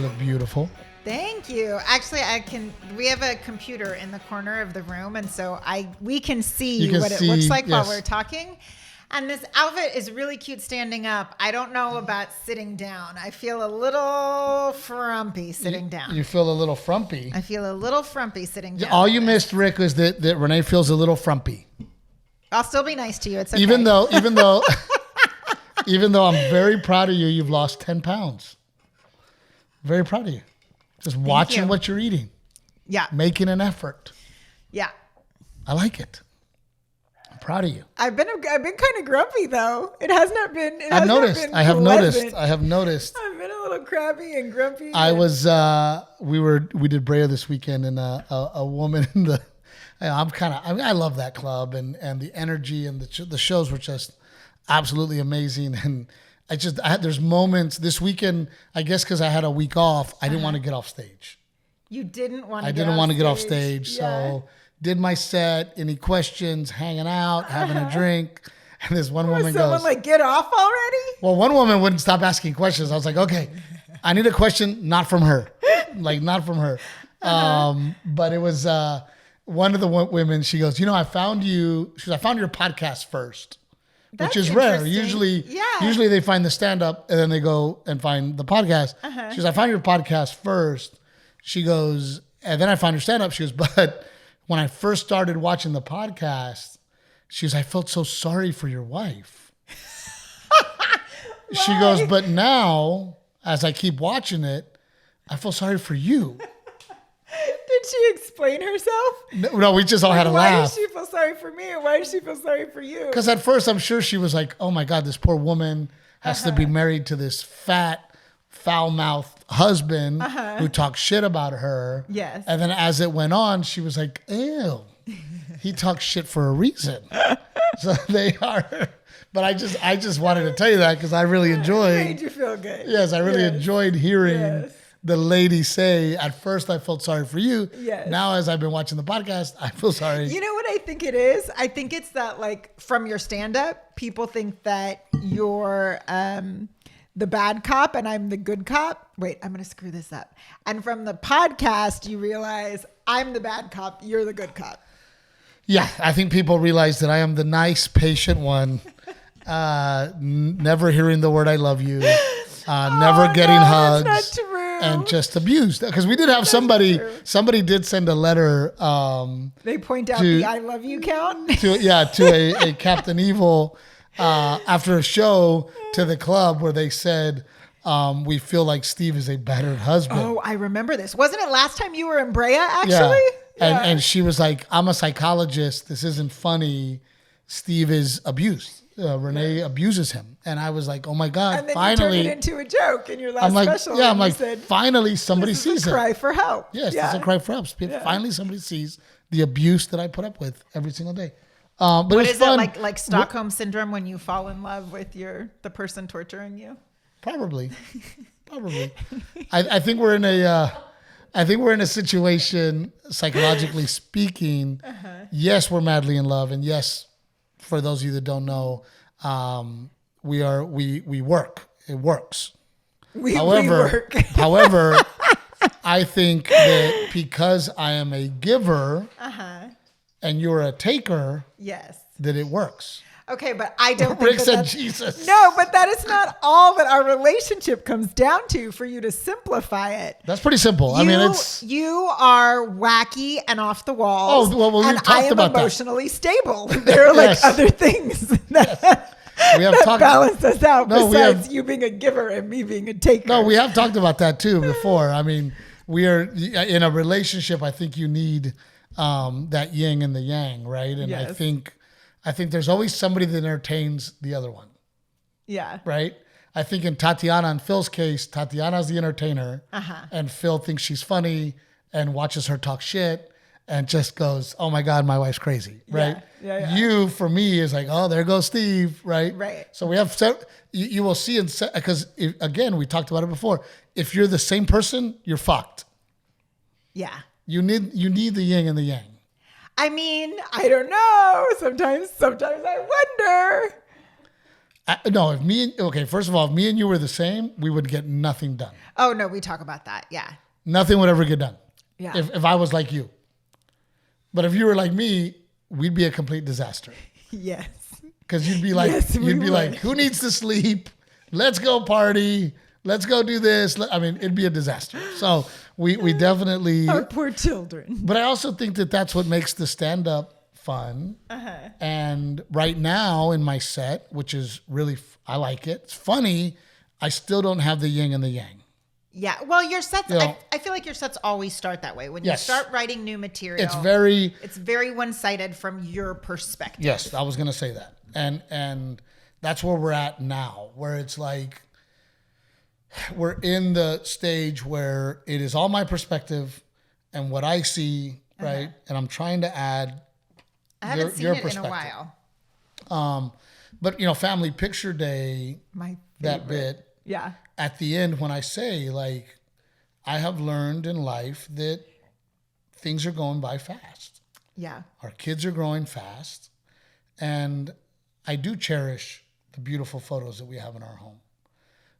look beautiful. Thank you. Actually, we have a computer in the corner of the room, and so we can see what it looks like while we're talking. And this outfit is really cute standing up. I don't know about sitting down. I feel a little frumpy sitting down. You feel a little frumpy? I feel a little frumpy sitting down. All you missed, Rick, was that Renae feels a little frumpy. I'll still be nice to you. It's okay. Even though I'm very proud of you, you've lost 10 pounds. Very proud of you. Just watching what you're eating. Yeah. Making an effort. Yeah. I like it. I'm proud of you. I've been kind of grumpy though. It has not been. I have noticed. I have noticed. I've been a little crabby and grumpy. I was. We did Breuer this weekend, and a woman in the. I love that club, and the energy and the shows were just absolutely amazing. And there's moments this weekend, I guess because I had a week off, I didn't want to get off stage. You didn't want to I didn't want to get off stage. So did my set, any questions, hanging out, having a drink. And this one woman goes. Someone like, get off already? Well, one woman wouldn't stop asking questions. I was like, okay, I need a question, not from her. Not from her. But it was one of the women, she goes, I found your podcast first. Which is rare. Usually they find the stand-up and then they go and find the podcast. She goes, I found your podcast first. She goes, and then I found your stand-up. She goes, but when I first started watching the podcast, she goes, I felt so sorry for your wife. She goes, but now, as I keep watching it, I feel sorry for you. Did she explain herself? No, we just all had a laugh. Why does she feel sorry for me? And why does she feel sorry for you? Because at first, I'm sure she was like, oh my God, this poor woman has to be married to this fat, foul-mouthed husband who talks shit about her. Yes. And then as it went on, she was like, ew, he talks shit for a reason. So they are. But I just wanted to tell you that because I really enjoyed. It made you feel good. Yes, I really enjoyed hearing the lady say, at first I felt sorry for you. Yes. Now, as I've been watching the podcast, I feel sorry. You know what I think it is? I think it's that, like, from your stand-up, people think that you're the bad cop and I'm the good cop. Wait, I'm going to screw this up. And from the podcast, you realize I'm the bad cop, you're the good cop. Yeah, I think people realize that I am the nice, patient one. Never hearing the word I love you. Never getting hugs. That's not true. And just abused. Because we did have somebody did send a letter. They point out the I love you count? To a Captain Evil after a show to the club where they said, we feel like Steve is a battered husband. Oh, I remember this. Wasn't it last time you were in Breuer, actually? Yeah. And she was like, I'm a psychologist. This isn't funny. Steve is abused. Renae abuses him. And I was like, oh my God, and then finally. You turned it into a joke in your last special. Yeah, I'm like, finally somebody sees it. This is a cry for help. Yes, it's a cry for help. Finally somebody sees the abuse that I put up with every single day. But what is fun. It like Stockholm syndrome when you fall in love with the person torturing you? Probably. I think we're in a situation, psychologically speaking. Yes, we're madly in love, and yes, for those of you that don't know, we work. It works. We work. However, I think that because I am a giver and you're a taker, that it works. Okay, but I don't Rick think said Jesus. No, but that is not all that our relationship comes down to for you to simplify it. That's pretty simple. You are wacky and off the walls. Oh, well, we've talked about that. I am emotionally stable. There are like other things that balance us out besides you being a giver and me being a taker. No, we have talked about that too before. I mean, we are in a relationship. I think you need that yin and the yang, right? And I think there's always somebody that entertains the other one. Yeah. Right? I think in Tatiana and Phil's case, Tatiana's the entertainer and Phil thinks she's funny and watches her talk shit and just goes, oh my God, my wife's crazy. Right? Yeah. You, for me, is like, oh, there goes Steve. Right? Right. So we have, you will see, because again, we talked about it before. If you're the same person, you're fucked. Yeah. You need the yin and the yang. I mean, I don't know. Sometimes I wonder. First of all, if me and you were the same, we would get nothing done. Oh, no, we talk about that. Yeah. Nothing would ever get done. Yeah. If I was like you. But if you were like me, we'd be a complete disaster. Yes. Because you'd be like, like, who needs to sleep? Let's go party. Let's go do this. I mean, it'd be a disaster. So we definitely. Our poor children. But I also think that that's what makes the stand-up fun. Uh-huh. And right now in my set, which is really, I like it. It's funny. I still don't have the yin and the yang. Yeah. Well, your sets, I feel like your sets always start that way. When you start writing new material, it's very one-sided from your perspective. Yes, I was going to say that. And that's where we're at now, where it's like we're in the stage where it is all my perspective and what I see, right? And I'm trying to add I haven't seen it in a while. But, Family Picture Day, that bit. Yeah. At the end, when I say, like, I have learned in life that things are going by fast. Yeah. Our kids are growing fast. And I do cherish the beautiful photos that we have in our home.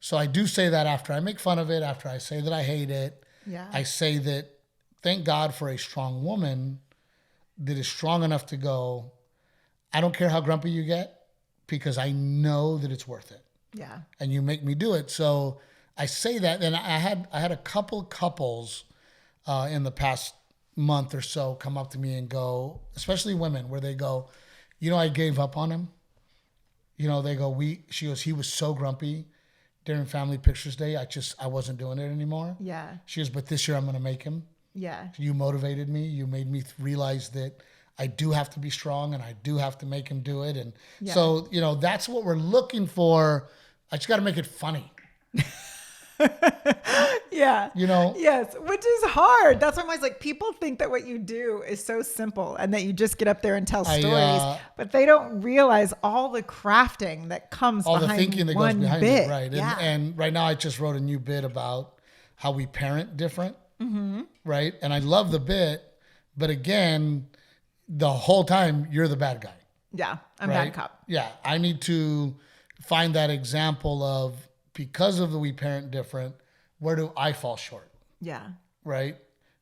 So I do say that after I make fun of it, after I say that I hate it. Yeah. I say that thank God for a strong woman that is strong enough to go, I don't care how grumpy you get because I know that it's worth it. Yeah. And you make me do it. So I say that. And I had a couple couples in the past month or so come up to me and go, especially women, where they go, I gave up on him. They go, she goes, he was so grumpy during Family Pictures Day. I wasn't doing it anymore. Yeah. She goes, but this year I'm going to make him. Yeah. You motivated me. You made me realize that I do have to be strong and I do have to make him do it. And so, that's what we're looking for. I just got to make it funny. Yeah. Yes, which is hard. That's why I'm always like, people think that what you do is so simple and that you just get up there and tell stories, but they don't realize all the crafting that comes behind the thinking that one goes behind bit. it, right? Yeah. And right now I just wrote a new bit about how we parent different, right? And I love the bit, but again, the whole time you're the bad guy. Yeah, I'm bad cop. Yeah, I need to find that example of, because of the we parent different, where do I fall short? Yeah. Right?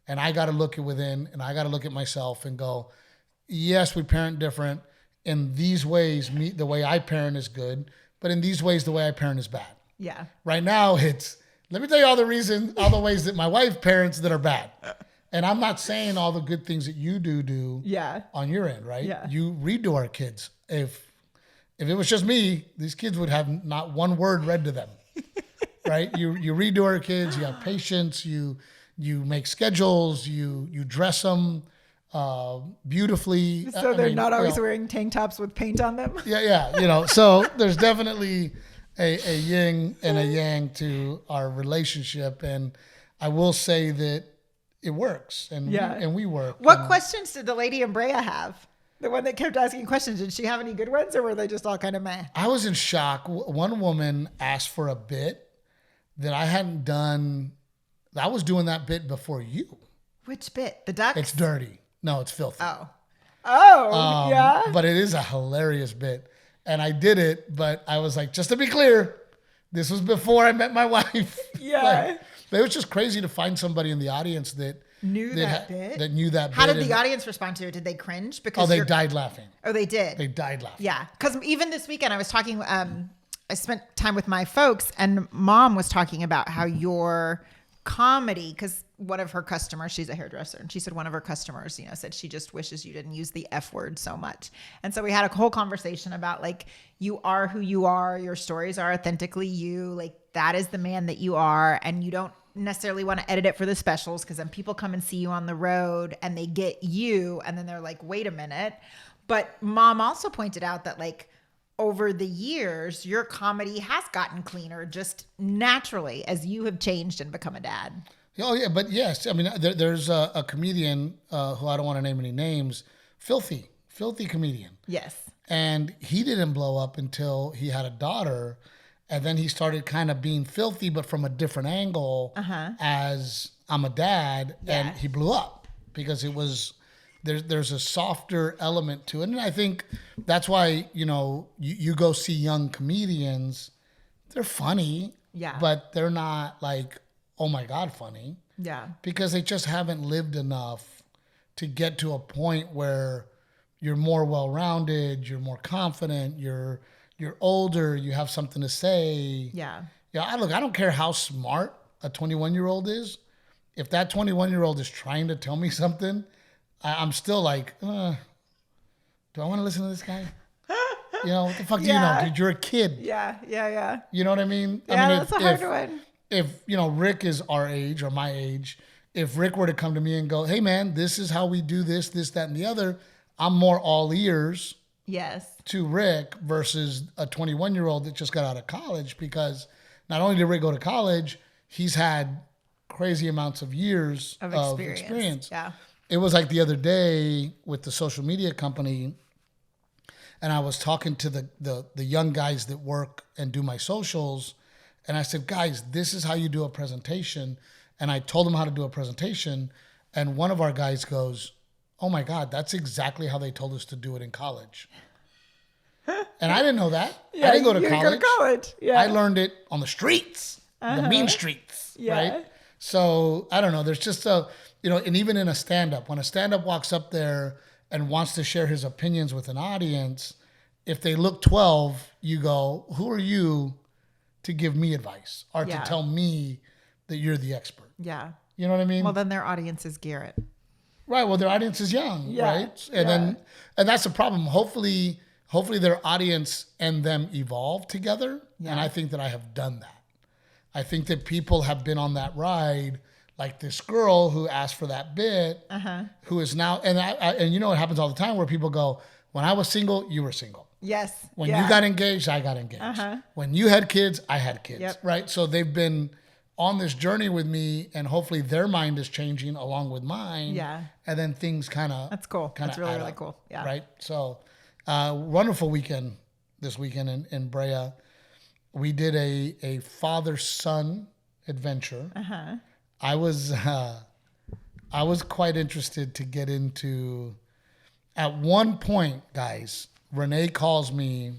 And I got to look at within, and I got to look at myself and go, yes, we parent different. In these ways, the way I parent is good, but in these ways, the way I parent is bad. Yeah. Right now, let me tell you all the ways that my wife parents that are bad. And I'm not saying all the good things that you do on your end, right? Yeah. You read to our kids. If it was just me, these kids would have not one word read to them. Right? You read to our kids, you have patience, you make schedules, you dress them beautifully. So they're not always wearing tank tops with paint on them? Yeah. So there's definitely a yin and a yang to our relationship. And I will say that it works and we work. What questions did the lady in Brea have? The one that kept asking questions, did she have any good ones or were they just all kind of meh? I was in shock. One woman asked for a bit that I hadn't done. I was doing that bit before you. Which bit? The ducks? It's dirty. No, it's filthy. Yeah. But it is a hilarious bit. And I did it, but I was like, just to be clear, this was before I met my wife. Yeah. It was just crazy to find somebody in the audience that knew that bit. How did the audience respond to it? Did they cringe? Because they died laughing. Oh, they did. They died laughing. Yeah, because even this weekend I was talking. I spent time with my folks, and Mom was talking about how your comedy, because one of her customers, she's a hairdresser, and she said one of her customers, said she just wishes you didn't use the F word so much. And so we had a whole conversation about like, you are who you are, your stories are authentically you, like that is the man that you are, and you don't necessarily want to edit it for the specials because then people come and see you on the road and they get you and then they're like, wait a minute. But Mom also pointed out that like over the years, your comedy has gotten cleaner just naturally as you have changed and become a dad. Oh yeah, but yes, I mean, there's a comedian who I don't want to name any names, filthy comedian. Yes. And he didn't blow up until he had a daughter. And then he started kind of being filthy, but from a different angle as I'm a dad. Yeah. And he blew up because it was there's a softer element to it. And I think that's why, you go see young comedians, they're funny, but they're not like, oh my God, funny. Yeah. Because they just haven't lived enough to get to a point where you're more well-rounded, you're more confident, you're older, you have something to say. Yeah. Yeah, I don't care how smart a 21-year-old is. If that 21-year-old is trying to tell me something, I'm still like, do I want to listen to this guy? What the fuck do you know, dude? You're a kid. Yeah. You know what I mean? Yeah, that's a hard one. If, Rick is our age or my age, if Rick were to come to me and go, hey, man, this is how we do this, that, and the other, I'm more all ears to Rick versus a 21-year-old that just got out of college, because not only did Rick go to college, he's had crazy amounts of years of experience. Yeah. It was like the other day with the social media company, and I was talking to the young guys that work and do my socials, and I said, guys, this is how you do a presentation. And I told them how to do a presentation, and one of our guys goes, oh my God, that's exactly how they told us to do it in college. And I didn't know that. I didn't go to college. Yeah. I learned it on the streets, the mean streets, right? So I don't know. There's just and even in a stand-up, when a stand-up walks up there and wants to share his opinions with an audience, if they look 12, you go, who are you to give me advice or to tell me that you're the expert? Yeah. You know what I mean? Well, then their audience is Garrett. Right. Well, their audience is young, right? And that's the problem. Hopefully their audience and them evolve together. Yeah. And I think that I have done that. I think that people have been on that ride, like this girl who asked for that bit, who is now, and it happens all the time where people go, when I was single, you were single. Yes. When you got engaged, I got engaged. When you had kids, I had kids, right? So they've been on this journey with me, and hopefully their mind is changing along with mine. Yeah. And then things kind of... That's cool. That's really, really cool. Yeah. Right? So, wonderful weekend this weekend in Brea. We did a father-son adventure. I was quite interested to get into... At one point, guys, Renae calls me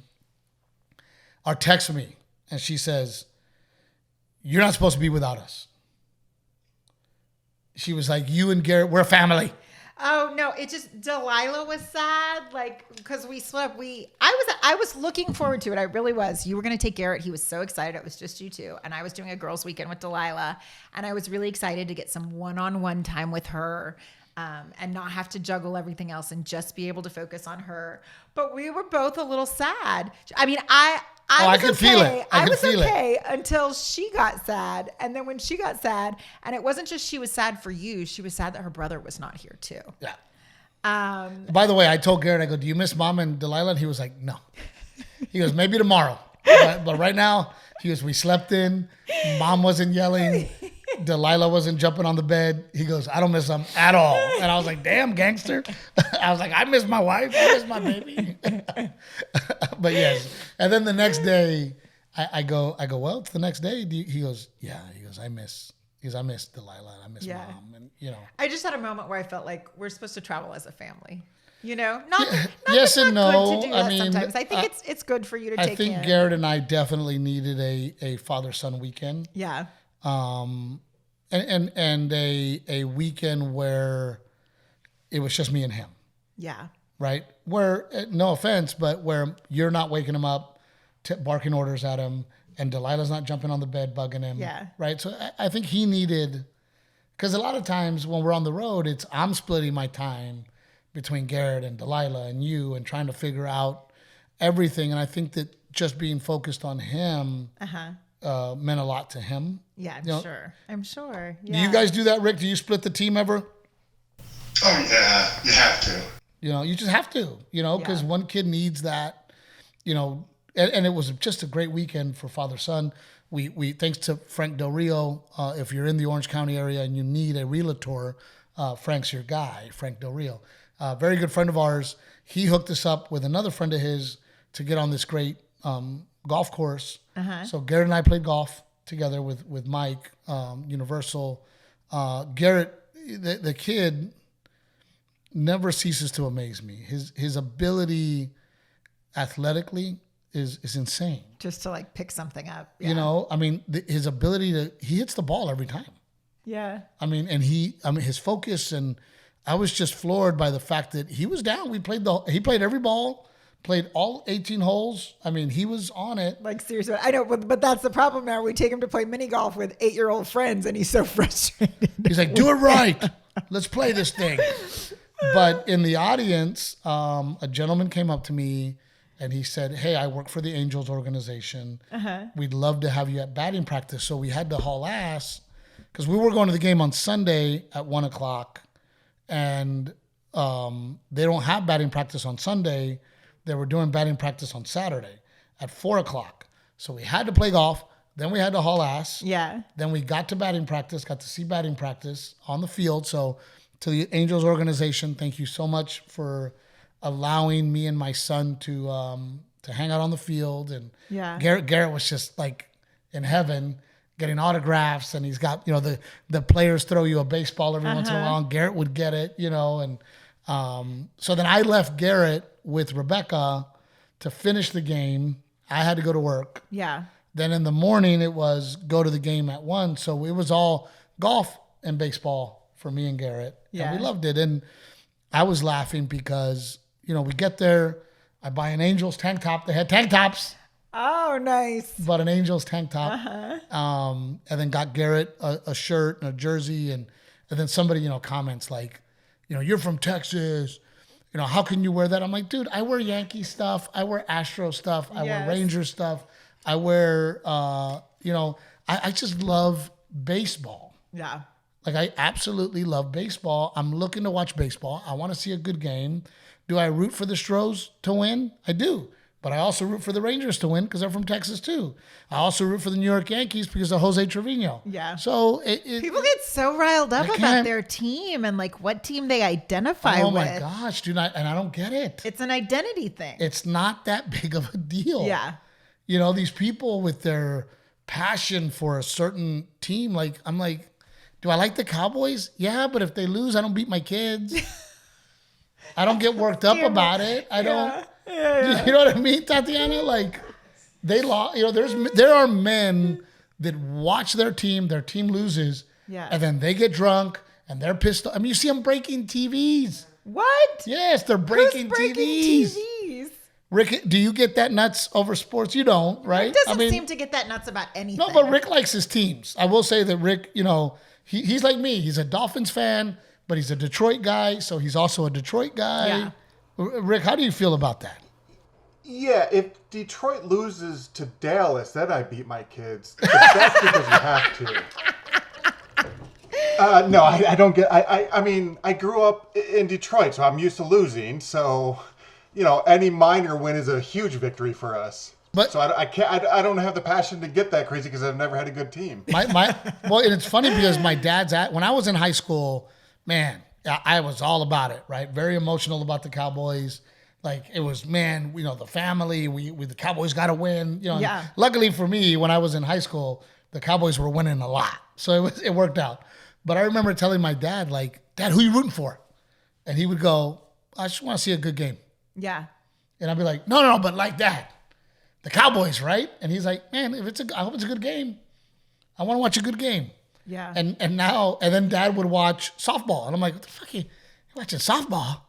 or texts me, and she says, you're not supposed to be without us. She was like, you and Garrett, we're a family. Oh no, it just, Delilah was sad, because we split up. I was looking forward to it. I really was. You were going to take Garrett. He was so excited. It was just you two. And I was doing a girls' weekend with Delilah, and I was really excited to get some one-on-one time with her. And not have to juggle everything else and just be able to focus on her. But we were both a little sad. I mean, I could feel it. I was okay until she got sad. And then when she got sad, and it wasn't just she was sad for you, she was sad that her brother was not here too. Yeah. By the way, I told Garrett, I go, do you miss Mom and Delilah? And he was like, no. He goes, maybe tomorrow. But right now, we slept in. Mom wasn't yelling. Delilah wasn't jumping on the bed. He goes, I don't miss them at all. And I was like, damn, gangster. I was like, I miss my wife. I miss my baby. But yes. And then the next day, I go, well, it's the next day. He goes, yeah. He goes, I miss Delilah. And I miss Mom. And, I just had a moment where I felt like we're supposed to travel as a family. Not yes and no. Good to do that sometimes. I think it's good for you to take in. I think Garrett and I definitely needed a father-son weekend. Yeah. And a weekend where it was just me and him. Yeah. Right? Where, no offense, but where you're not waking him up, barking orders at him, and Delilah's not jumping on the bed, bugging him. Yeah. Right? So I think he needed, because a lot of times when we're on the road, I'm splitting my time between Garrett and Delilah and you and trying to figure out everything. And I think that just being focused on him meant a lot to him. Yeah, I'm sure. Yeah. Do you guys do that, Rick? Do you split the team ever? Oh, yeah. You have to. You just have to, because one kid needs that, and it was just a great weekend for father-son. We thanks to Frank Del Rio, if you're in the Orange County area and you need a realtor, Frank's your guy, Frank Del Rio. Very good friend of ours. He hooked us up with another friend of his to get on this great golf course. So Garrett and I played golf together with Mike, Universal. Garrett, the kid, never ceases to amaze me. His ability athletically is insane. Just to like pick something up. Yeah. You know, I mean, his ability he hits the ball every time. Yeah. I mean, his focus, and I was just floored by the fact that he was down. He played every ball, played all 18 holes. I mean, he was on it. Like, seriously, I know, but that's the problem now. We take him to play mini golf with 8-year-old friends, and he's so frustrated. He's like, do it right. Let's play this thing. But in the audience, a gentleman came up to me and he said, hey, I work for the Angels organization. We'd love to have you at batting practice. So we had to haul ass because we were going to the game on Sunday at 1:00, and they don't have batting practice on Sunday. They were doing batting practice on Saturday at 4:00. So we had to play golf. Then we had to haul ass. Yeah. Then we got to batting practice, got to see batting practice on the field. So to the Angels organization, thank you so much for allowing me and my son to hang out on the field. And yeah. Garrett was just like in heaven getting autographs, and he's got, you know, the players throw you a baseball every once in a while, and Garrett would get it, you know. And so then I left Garrett with Rebecca to finish the game. I had to go to work. Yeah. Then in the morning it was go to the game at 1. So it was all golf and baseball for me and Garrett. Yeah. And we loved it. And I was laughing because, you know, we get there, I buy an Angels tank top. They had tank tops. Oh, nice. Bought an Angels tank top. And then got Garrett a shirt and a jersey. And then somebody, you know, comments like, you know, you're from Texas. You know, how can you wear that? I'm like, dude, I wear Yankee stuff. I wear Astro stuff. I wear Ranger stuff. I wear, you know, I just love baseball. Yeah. Like, I absolutely love baseball. I'm looking to watch baseball. I want to see a good game. Do I root for the Stros to win? I do. But I also root for the Rangers to win because they're from Texas too. I also root for the New York Yankees because of Jose Trevino. Yeah. So people get so riled up about their team and like what team they identify with. Oh my gosh, dude. And I don't get it. It's an identity thing. It's not that big of a deal. Yeah. You know, these people with their passion for a certain team, like, I'm like, do I like the Cowboys? Yeah, but if they lose, I don't beat my kids. I don't get worked up about it. I don't. Yeah. You know what I mean, Tatiana? Like, they lost. You know, there are men that watch their team loses, and then they get drunk and they're pissed off. I mean, you see them breaking TVs. What? Yes, they're breaking TVs. Rick, do you get that nuts over sports? You don't, right? Rick doesn't seem to get that nuts about anything. No, but Rick likes his teams. I will say that Rick, you know, he's like me. He's a Dolphins fan, but he's a Detroit guy, so he's also a Detroit guy. Yeah. Rick, how do you feel about that? Yeah, if Detroit loses to Dallas, then I beat my kids. But that's because you have to. No, I don't get. I mean, I grew up in Detroit, so I'm used to losing. So, you know, any minor win is a huge victory for us. But so I can't. I don't have the passion to get that crazy because I've never had a good team. Well, and it's funny because my dad's when I was in high school, man, I was all about it. Right, very emotional about the Cowboys. Like, it was, man, you know, the family, we the Cowboys got to win. You know, yeah. Luckily for me, when I was in high school, the Cowboys were winning a lot. So it worked out. But I remember telling my dad, like, Dad, who you rooting for? And he would go, I just want to see a good game. Yeah. And I'd be like, no, but like that. The Cowboys, right? And he's like, man, I hope it's a good game. I want to watch a good game. Yeah. And then Dad would watch softball. And I'm like, what the fuck are you watching softball?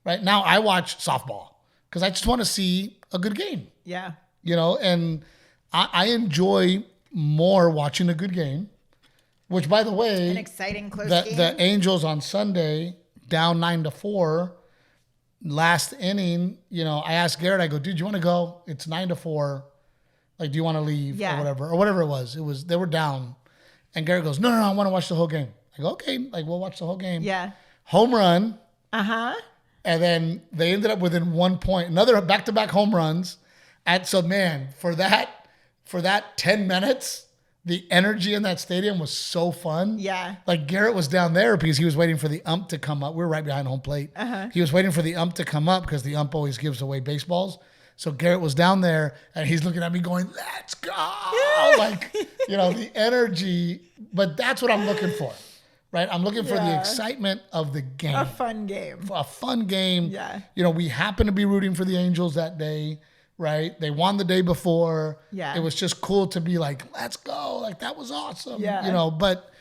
Right now, I watch softball because I just want to see a good game. Yeah. You know, and I enjoy more watching a good game, which, by the way, an exciting close game. The Angels on Sunday down 9-4, last inning. You know, I asked Garrett, I go, dude, you want to go? It's 9-4. Like, do you want to leave or whatever it was. They were down, and Garrett goes, no, I want to watch the whole game. I go, okay, like, we'll watch the whole game. Yeah. Home run. And then they ended up within 1 point. Another back-to-back home runs. And so, man, for that 10 minutes, the energy in that stadium was so fun. Yeah. Like, Garrett was down there because he was waiting for the ump to come up. We were right behind home plate. He was waiting for the ump to come up because the ump always gives away baseballs. So Garrett was down there, and he's looking at me going, let's go. Like, you know, the energy. But that's what I'm looking for. right? I'm looking for the excitement of the game. A fun game. A fun game. Yeah. We happen to be rooting for the Angels that day, right? They won the day before. Yeah. It was just cool to be like, let's go. Like, that was awesome. Yeah. But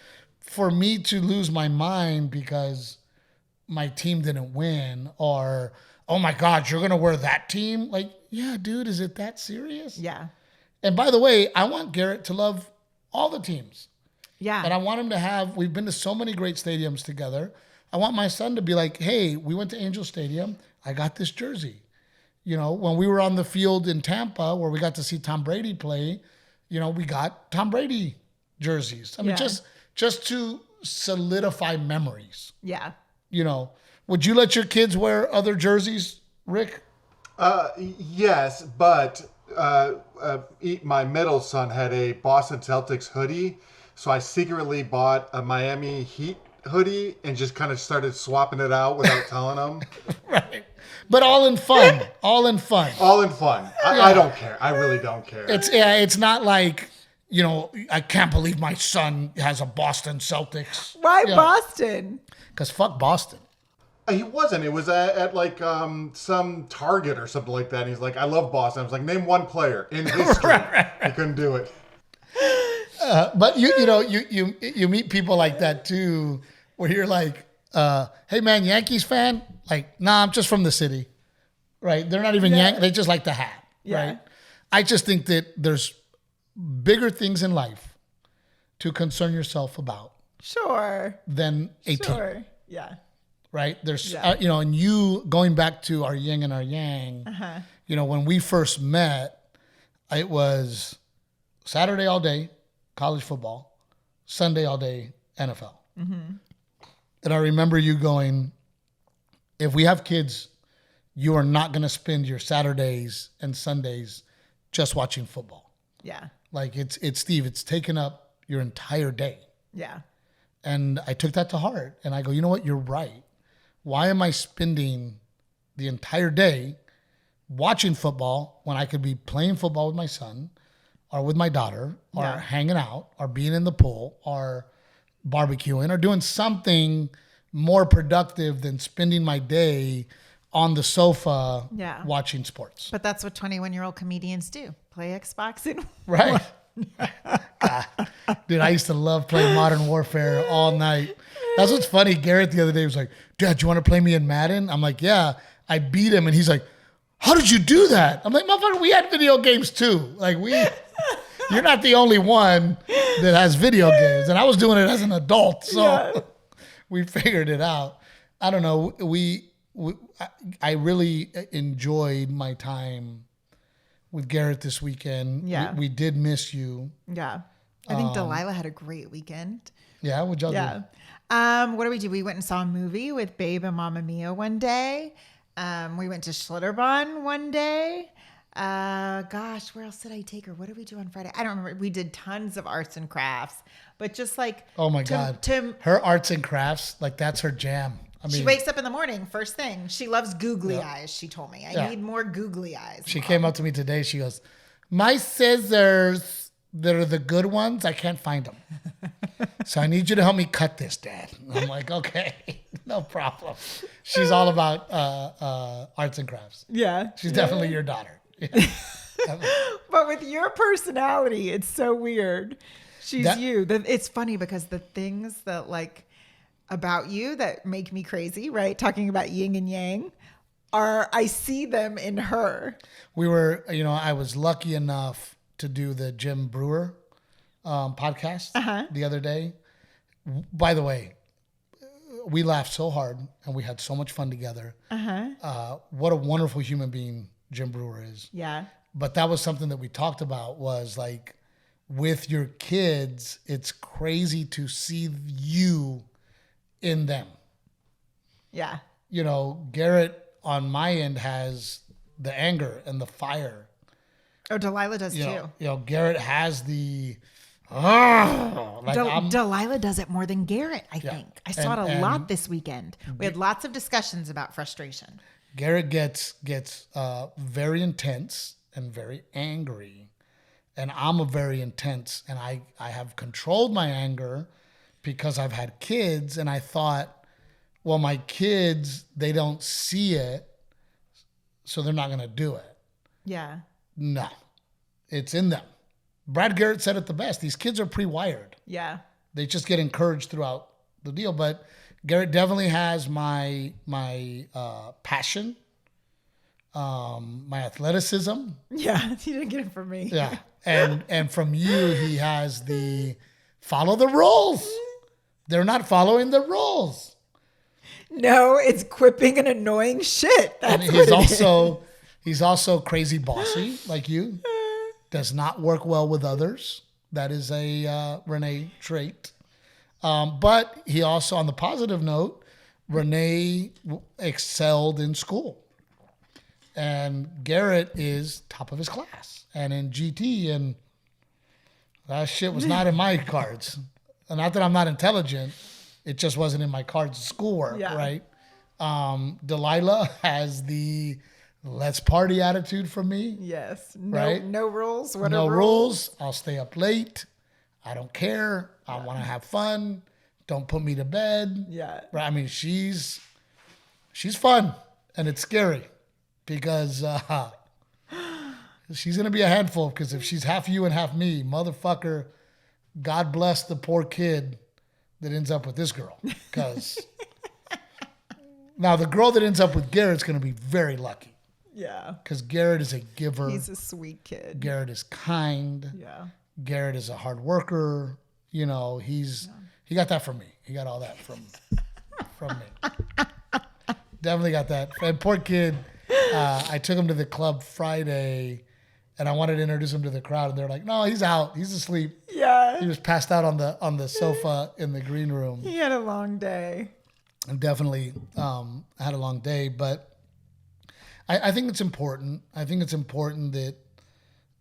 for me to lose my mind because my team didn't win, or, oh my God, you're going to wear that team? Like, yeah, dude, is it that serious? Yeah. And by the way, I want Garrett to love all the teams. Yeah. And I want him to we've been to so many great stadiums together. I want my son to be like, hey, we went to Angel Stadium. I got this jersey. When we were on the field in Tampa where we got to see Tom Brady play, we got Tom Brady jerseys. I mean, just to solidify memories. Yeah. Would you let your kids wear other jerseys, Rick? Yes, but my middle son had a Boston Celtics hoodie, so I secretly bought a Miami Heat hoodie and just kind of started swapping it out without telling him. Right. But all in fun. All in fun. All in fun. I don't care. I really don't care. It's not like, I can't believe my son has a Boston Celtics. Why Boston? Because fuck Boston. He wasn't. It was at like some Target or something like that. And he's like, I love Boston. I was like, name one player in history. Right. He couldn't do it. But you meet people like that too, where you're like, hey man, Yankees fan? Like, nah, I'm just from the city, right? They're not even Yankees. They just like the hat, right? I just think that there's bigger things in life to concern yourself about. Sure. Than a team. Yeah. Right? There's, and you going back to our yin and our yang, when we first met, it was Saturday all day, college football, Sunday all day, NFL. Mm-hmm. And I remember you going, if we have kids, you are not going to spend your Saturdays and Sundays just watching football. Yeah. Like it's Steve, it's taken up your entire day. Yeah. And I took that to heart and I go, you know what? You're right. Why am I spending the entire day watching football when I could be playing football with my son or with my daughter or hanging out or being in the pool or barbecuing or doing something more productive than spending my day on the sofa watching sports. But that's what 21-year-old comedians do. Play Xbox and right. Dude, I used to love playing Modern Warfare all night. That's what's funny. Garrett the other day was like, Dad, do you want to play me in Madden? I'm like, yeah. I beat him and he's like, how did you do that? I'm like, motherfucker, we had video games too. Like you're not the only one that has video games. And I was doing it as an adult. So we figured it out. I don't know. I really enjoyed my time with Garrett this weekend. Yeah. We did miss you. Yeah. I think Delilah had a great weekend. Yeah. What'd y'all do? What did we do? We went and saw a movie with Babe and Mamma Mia one day. We went to Schlitterbahn one day. Gosh, where else did I take her? What did we do on Friday? I don't remember. We did tons of arts and crafts, but just like, oh my God, her arts and crafts, like that's her jam. I mean, she wakes up in the morning, first thing. She loves googly eyes. She told me, I need more googly eyes. She came up to me today. She goes, my scissors, they're the good ones. I can't find them. So I need you to help me cut this, Dad. And I'm like, okay, no problem. She's all about arts and crafts. Yeah. She's definitely your daughter. Yeah. But with your personality, it's so weird. She's you. It's funny because the things that like about you that make me crazy, right? Talking about yin and yang, I see them in her. We were, I was lucky enough to do the Jim Breuer podcast the other day. By the way, we laughed so hard and we had so much fun together. What a wonderful human being Jim Breuer is. Yeah. But that was something that we talked about was like with your kids, it's crazy to see you in them. Yeah. Garrett on my end has the anger and the fire. Oh, Delilah does too. Garrett has the Delilah does it more than Garrett, I think. I saw it a lot this weekend. We had lots of discussions about frustration. Garrett gets very intense and very angry. And I'm a very intense, and I have controlled my anger because I've had kids, and I thought, well, my kids, they don't see it, so they're not going to do it. Yeah. No, it's in them. Brad Garrett said it the best. These kids are pre-wired. Yeah. They just get encouraged throughout the deal. But Garrett definitely has my passion, my athleticism. Yeah, he didn't get it from me. Yeah, and from you, he has the follow the rules. They're not following the rules. No, it's quipping and annoying shit. That's and he's also crazy bossy like you. Does not work well with others. That is a Renae trait. But he also, on the positive note, Renae excelled in school. And Garrett is top of his class. And in GT, and that shit was not in my cards. And not that I'm not intelligent. It just wasn't in my cards of schoolwork, right? Delilah has the let's party attitude from me. Yes. Right? No rules. What no rules. I'll stay up late. I don't care. I want to have fun. Don't put me to bed. Yeah. Right? I mean, she's fun, and it's scary because she's going to be a handful, because if she's half you and half me, motherfucker, God bless the poor kid that ends up with this girl. Because now the girl that ends up with Garrett's going to be very lucky. Yeah. Because Garrett is a giver. He's a sweet kid. Garrett is kind. Yeah. Garrett is a hard worker. You know, he got that from me. He got all that from me. Definitely got that. And poor kid, I took him to the club Friday, and I wanted to introduce him to the crowd, and they're like, "No, he's out. He's asleep." Yeah. He was passed out on the sofa in the green room. He had a long day. And definitely had a long day, but I think it's important. I think it's important that,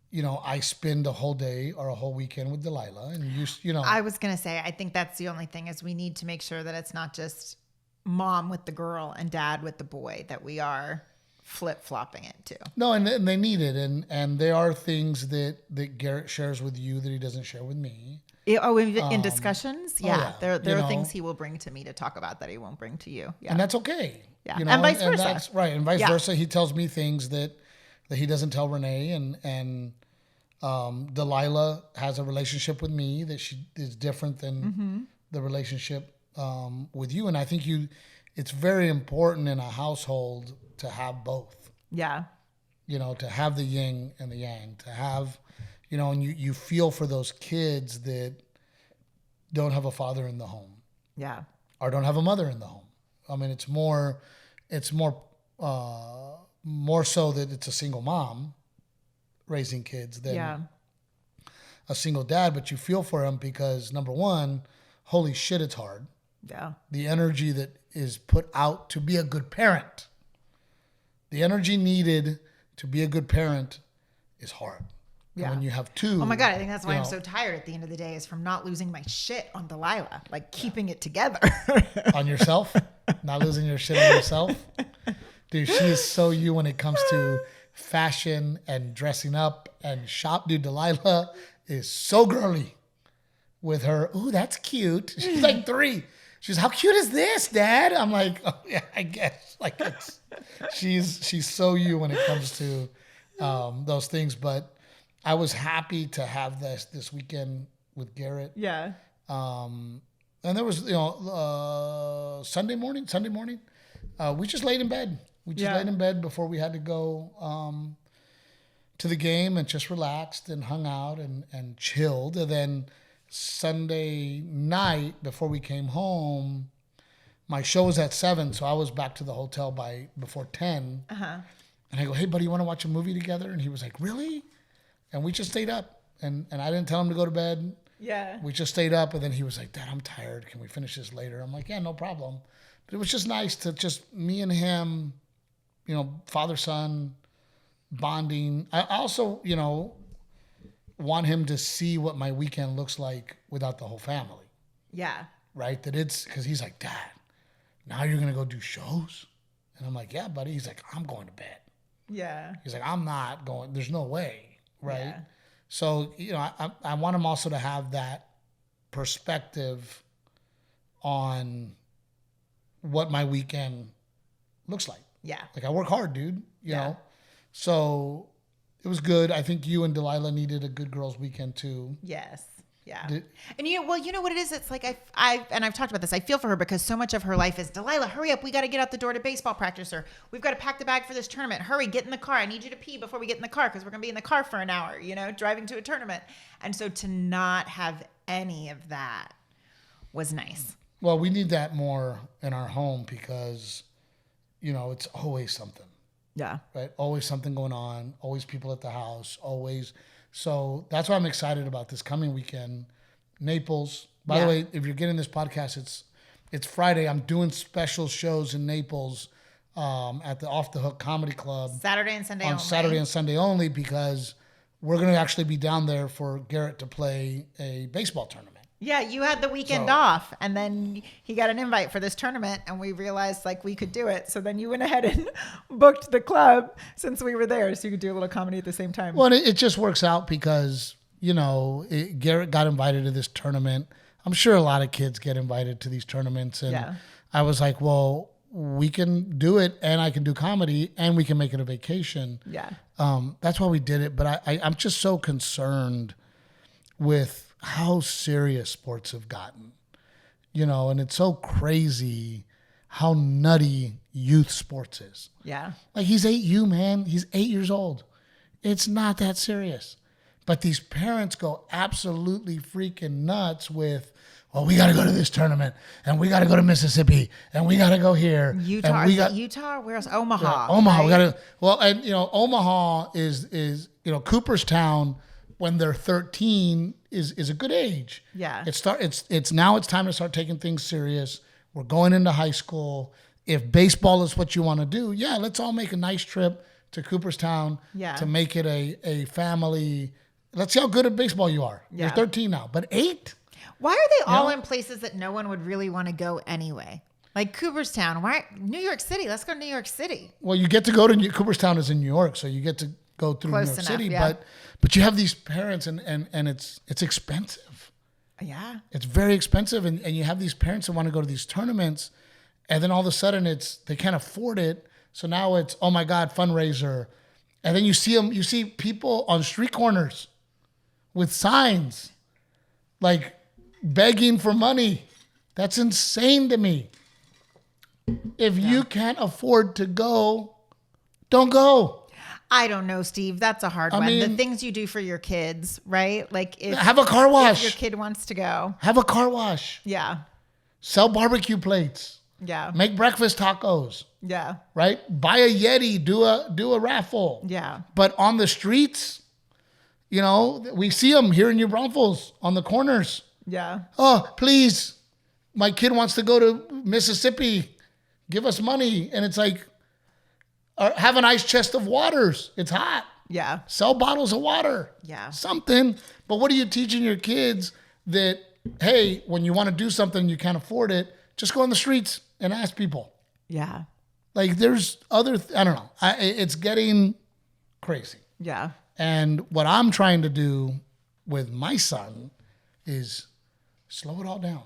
you know, I spend a whole day or a whole weekend with Delilah, and you know. I was going to say, I think that's the only thing, is we need to make sure that it's not just mom with the girl and dad with the boy, that we are flip-flopping it too. No, and they need it, and there are things that Garrett shares with you that he doesn't share with me. In discussions? Yeah. There are things he will bring to me to talk about that he won't bring to you. Yeah. And that's okay. Yeah. You know, and vice versa. That's right. And vice versa. He tells me things that he doesn't tell Renae, and Delilah has a relationship with me that she is different than the relationship with you. And I think it's very important in a household to have both. Yeah. You know, to have the yin and the yang, to have, you know, and you feel for those kids that don't have a father in the home. Yeah. Or don't have a mother in the home. I mean, it's more so that it's a single mom raising kids than a single dad, but you feel for him because, number one, holy shit, it's hard. Yeah. The energy that is put out to be a good parent, the energy needed to be a good parent is hard. Yeah. And when you have two. Oh my God, I think that's why I'm so tired at the end of the day, is from not losing my shit on Delilah, like keeping it together. On yourself? Not losing your shit on yourself? Dude, she is so you when it comes to fashion and dressing up and shop. Dude, Delilah is so girly with her. Ooh, that's cute. She's like 3. She's, how cute is this, Dad? I'm like, oh yeah, I guess. Like she's so you when it comes to those things. But I was happy to have this weekend with Garrett. Yeah. And there was, Sunday morning, we just laid in bed. We just laid in bed before we had to go to the game, and just relaxed and hung out and chilled. And then Sunday night, before we came home, my show was at 7, so I was back to the hotel before 10. Uh-huh. And I go, hey, buddy, you want to watch a movie together? And he was like, really? And we just stayed up. And I didn't tell him to go to bed. Yeah. We just stayed up, and then he was like, Dad, I'm tired. Can we finish this later? I'm like, yeah, no problem. But it was just nice to just me and him, father-son bonding. I also, want him to see what my weekend looks like without the whole family. Yeah. Right? That it's, because he's like, Dad, now you're going to go do shows? And I'm like, yeah, buddy. He's like, I'm going to bed. Yeah. He's like, I'm not going. There's no way. Right? Yeah. So, I want him also to have that perspective on what my weekend looks like. Yeah. Like I work hard, dude, you know? So it was good. I think you and Delilah needed a good girls weekend too. Yes. Yeah. And you know what it is? It's like I've talked about this. I feel for her because so much of her life is, Delilah, hurry up. We got to get out the door to baseball practice, or we've got to pack the bag for this tournament. Hurry, get in the car. I need you to pee before we get in the car because we're going to be in the car for an hour, driving to a tournament. And so to not have any of that was nice. Well, we need that more in our home because, it's always something. Yeah. Right? Always something going on. Always people at the house. Always. So that's why I'm excited about this coming weekend. Naples. By the way, if you're getting this podcast, it's Friday. I'm doing special shows in Naples at the Off the Hook Comedy Club. Saturday and Sunday only. On Saturday and Sunday only because we're going to actually be down there for Garrett to play a baseball tournament. Yeah, you had the weekend off, and then he got an invite for this tournament, and we realized we could do it. So then you went ahead and booked the club since we were there, so you could do a little comedy at the same time. Well, it just works out because, Garrett got invited to this tournament. I'm sure a lot of kids get invited to these tournaments, and I was like, well, we can do it, and I can do comedy, and we can make it a vacation. Yeah. That's why we did it, but I'm just so concerned with how serious sports have gotten, and it's so crazy how nutty youth sports is. Yeah. Like he's 8U, man. He's 8 years old. It's not that serious. But these parents go absolutely freaking nuts with, well, we got to go to this tournament and we got to go to Mississippi and we got to go here. Utah, Utah? Where's Omaha? Yeah, Omaha. Right? We got to, well, and Omaha is Cooperstown when they're 13 is a good age. Yeah. It's now it's time to start taking things serious. We're going into high school. If baseball is what you want to do, let's all make a nice trip to Cooperstown to make it a family. Let's see how good at baseball you are. Yeah. You're 13 now, but 8? Why are they all in places that no one would really want to go anyway? Like Cooperstown, why? New York City. Let's go to New York City. Well, you get to go to Cooperstown is in New York, so you get to go through Close New York enough, City, yeah. but you have these parents and it's expensive. Yeah. It's very expensive and you have these parents that want to go to these tournaments and then all of a sudden they can't afford it. So now it's, oh my God, fundraiser. And then you see people on street corners with signs like begging for money. That's insane to me. If you can't afford to go, don't go. I don't know, Steve. That's a hard one. The things you do for your kids, right? Like have a car wash. If your kid wants to go. Have a car wash. Yeah. Sell barbecue plates. Yeah. Make breakfast tacos. Yeah. Right? Buy a Yeti, do a raffle. Yeah. But on the streets, we see them here in New Braunfels on the corners. Yeah. Oh, please. My kid wants to go to Mississippi. Give us money. And it's like, have an ice chest of waters. It's hot. Yeah. Sell bottles of water. Yeah. Something. But what are you teaching your kids that, hey, when you want to do something, you can't afford it, just go on the streets and ask people. Yeah. Like there's other, I don't know. It's getting crazy. Yeah. And what I'm trying to do with my son is slow it all down.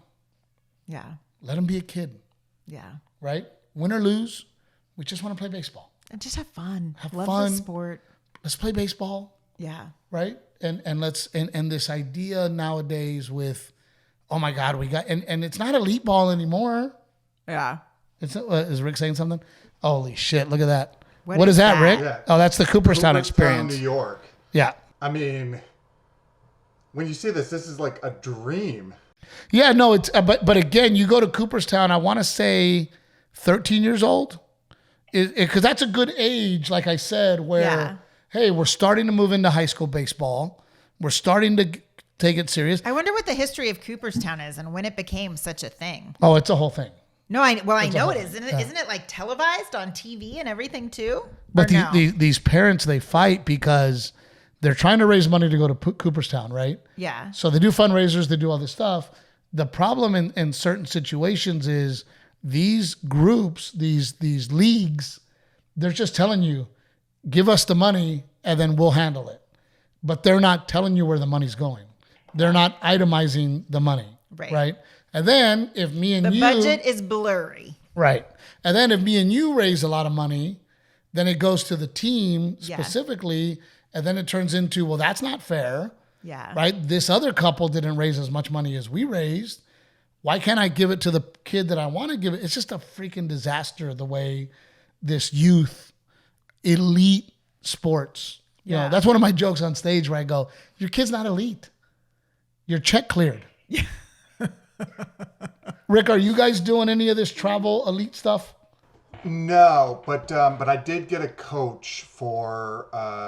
Yeah. Let him be a kid. Yeah. Right? Win or lose, we just want to play baseball. And just have fun. Love the sport. Let's play baseball. Yeah. Right? And let's and this idea nowadays with, oh my God, we got and it's not elite ball anymore. Yeah. It's is Rick saying something? Holy shit! Look at that. What is that, Rick? Yeah. Oh, that's the Cooperstown experience. New York. Yeah. I mean, when you see this is like a dream. Yeah. No. It's but again, you go to Cooperstown. I want to say 13 years old, because that's a good age. Like I said, where hey, we're starting to move into high school baseball. We're starting to take it serious. I wonder what the history of Cooperstown is and when it became such a thing. Oh, it's a whole thing. No, I know it is. Isn't it like televised on TV and everything too? But these parents, they fight because they're trying to raise money to go to Cooperstown, right? Yeah. So they do fundraisers, they do all this stuff. The problem in certain situations is these groups, these leagues, they're just telling you, give us the money and then we'll handle it. But they're not telling you where the money's going. They're not itemizing the money, right? And then if me and the budget is blurry. Right. And then if me and you raise a lot of money, then it goes to the team specifically. And then it turns into, well, that's not fair. Yeah. Right. This other couple didn't raise as much money as we raised. Why can't I give it to the kid that I want to give it? It's just a freaking disaster the way this youth elite sports. You know, that's one of my jokes on stage where I go, your kid's not elite. Your check cleared. Yeah. Rick, are you guys doing any of this travel elite stuff? No, but I did get a coach for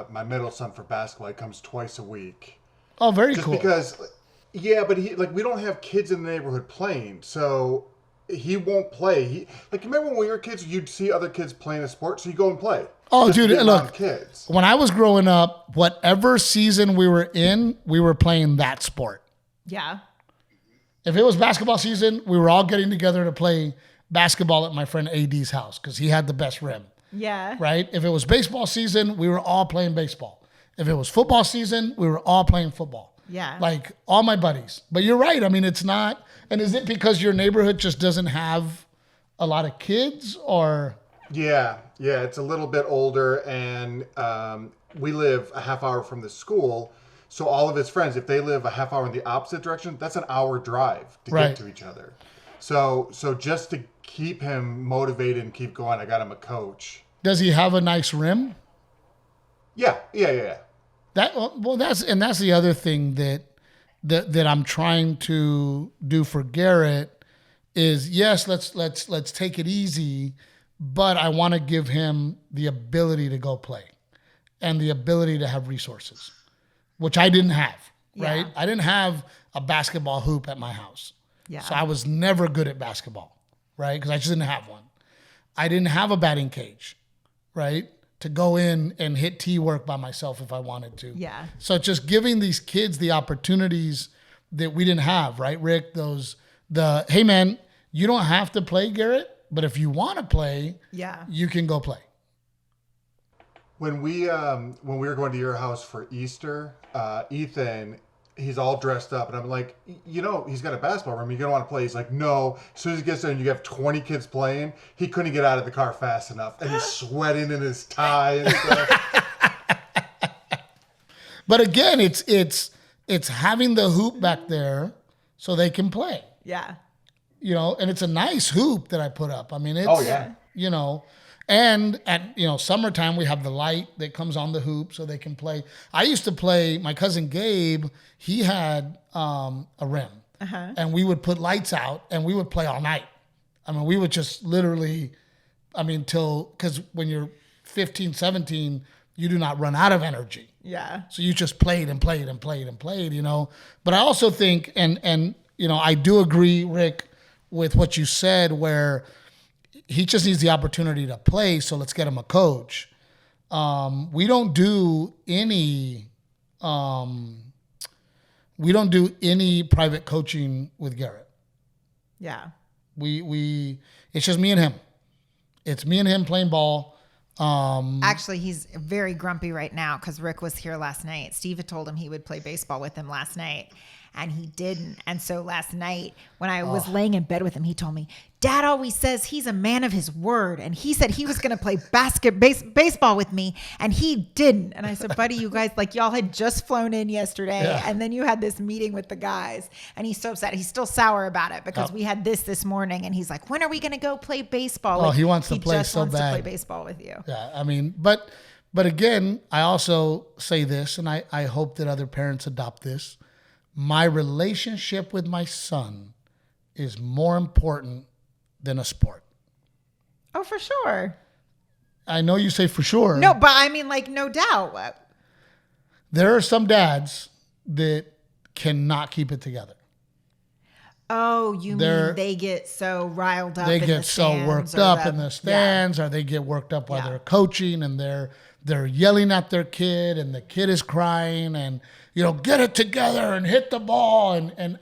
my middle son for basketball. He comes twice a week. Oh, very cool. Just because, yeah, but we don't have kids in the neighborhood playing, so he won't play. Remember when we were kids, you'd see other kids playing a sport, so you go and play. Oh, dude, look, kids. When I was growing up, whatever season we were in, we were playing that sport. Yeah. If it was basketball season, we were all getting together to play basketball at my friend AD's house because he had the best rim. Yeah. Right? If it was baseball season, we were all playing baseball. If it was football season, we were all playing football. Yeah. Like all my buddies. But you're right. I mean, it's not. And is it because your neighborhood just doesn't have a lot of kids or? Yeah. It's a little bit older, and we live a half hour from the school. So all of his friends, if they live a half hour in the opposite direction, that's an hour drive to get to each other. So just to keep him motivated and keep going, I got him a coach. Does he have a nice rim? Yeah. That's the other thing that I'm trying to do for Garrett is, yes, let's take it easy, but I want to give him the ability to go play and the ability to have resources, which I didn't have, right? I didn't have a basketball hoop at my house. Yeah. So I was never good at basketball, right? Because I just didn't have one. I didn't have a batting cage, right? To go in and hit tee work by myself if I wanted to. Yeah. So just giving these kids the opportunities that we didn't have, right, Rick? Hey man, you don't have to play, Garrett, but if you want to play, you can go play. When we were going to your house for Easter, Ethan, he's all dressed up, and I'm like, he's got a basketball room. You're gonna want to play. He's like, no. As soon as he gets there and you have 20 kids playing, he couldn't get out of the car fast enough, and he's sweating in his tie and stuff. But again, it's having the hoop back there so they can play. Yeah. And it's a nice hoop that I put up. I mean, it's and at summertime we have the light that comes on the hoop so they can play. I used to play. My cousin Gabe, he had a rim, and we would put lights out and we would play all night. I mean, we would just literally, because when you're 15, 17, you do not run out of energy. Yeah. So you just played and played and played and played. But I also think, and I do agree, Rick, with what you said, where he just needs the opportunity to play, so let's get him a coach. We don't do any private coaching with Garrett. Yeah. It's just me and him. It's me and him playing ball. Actually, he's very grumpy right now because Rick was here last night. Steve had told him he would play baseball with him last night, and he didn't. And so last night when I was laying in bed with him, he told me, Dad always says he's a man of his word. And he said he was going to play baseball with me, and he didn't. And I said, buddy, you guys, y'all had just flown in yesterday, and then you had this meeting with the guys. And he's so upset. He's still sour about it because we had this morning, and he's like, when are we going to go play baseball? Well, he wants to play so bad. He just wants to play baseball with you. Yeah, but again, I also say this, and I hope that other parents adopt this. My relationship with my son is more important than a sport. Oh, for sure. I know you say for sure. No, but I mean, no doubt. There are some dads that cannot keep it together. Oh, you mean they get so riled up? They get so worked up in the stands, or they get worked up while they're coaching, and they're yelling at their kid, and the kid is crying, and get it together and hit the ball, and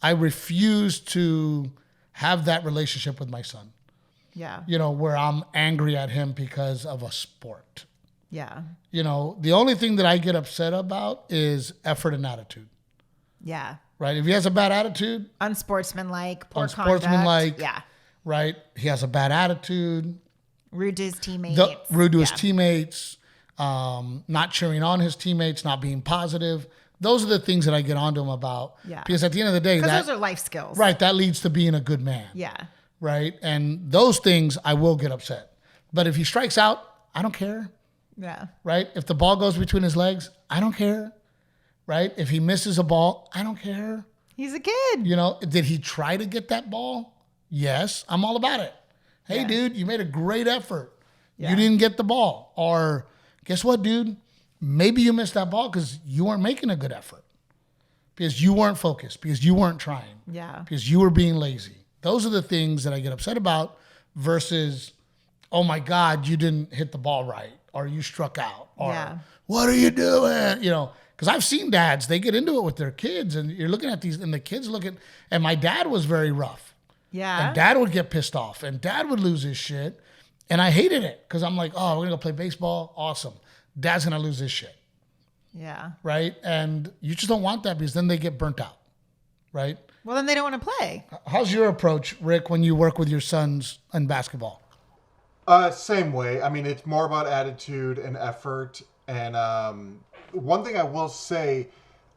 I refuse to have that relationship with my son. Yeah. Where I'm angry at him because of a sport. Yeah. The only thing that I get upset about is effort and attitude. Yeah. Right? If he has a bad attitude. Unsportsmanlike, poor conduct. Yeah. Right? He has a bad attitude. Rude to his teammates. His teammates. Not cheering on his teammates, not being positive. Those are the things that I get onto him about. Yeah. Because at the end of the day, those are life skills. Right. That leads to being a good man. Yeah. Right. And those things I will get upset. But if he strikes out, I don't care. Yeah. Right. If the ball goes between his legs, I don't care. Right. If he misses a ball, I don't care. He's a kid. Did he try to get that ball? Yes. I'm all about it. Hey, dude, you made a great effort. Yeah. You didn't get the ball. Or guess what, dude? Maybe you missed that ball because you weren't making a good effort. Because you weren't focused. Because you weren't trying. Yeah. Because you were being lazy. Those are the things that I get upset about versus, oh my God, you didn't hit the ball right. Or you struck out. Or what are you doing? Because I've seen dads, they get into it with their kids. And you're looking at these, and the kids and my dad was very rough. Yeah. And dad would get pissed off. And dad would lose his shit. And I hated it. Because I'm like, oh, we're going to go play baseball? Awesome. Dad's going to lose his shit. Yeah. Right? And you just don't want that because then they get burnt out. Right? Well, then they don't want to play. How's your approach, Rick, when you work with your sons in basketball? Same way. I mean, it's more about attitude and effort. And one thing I will say,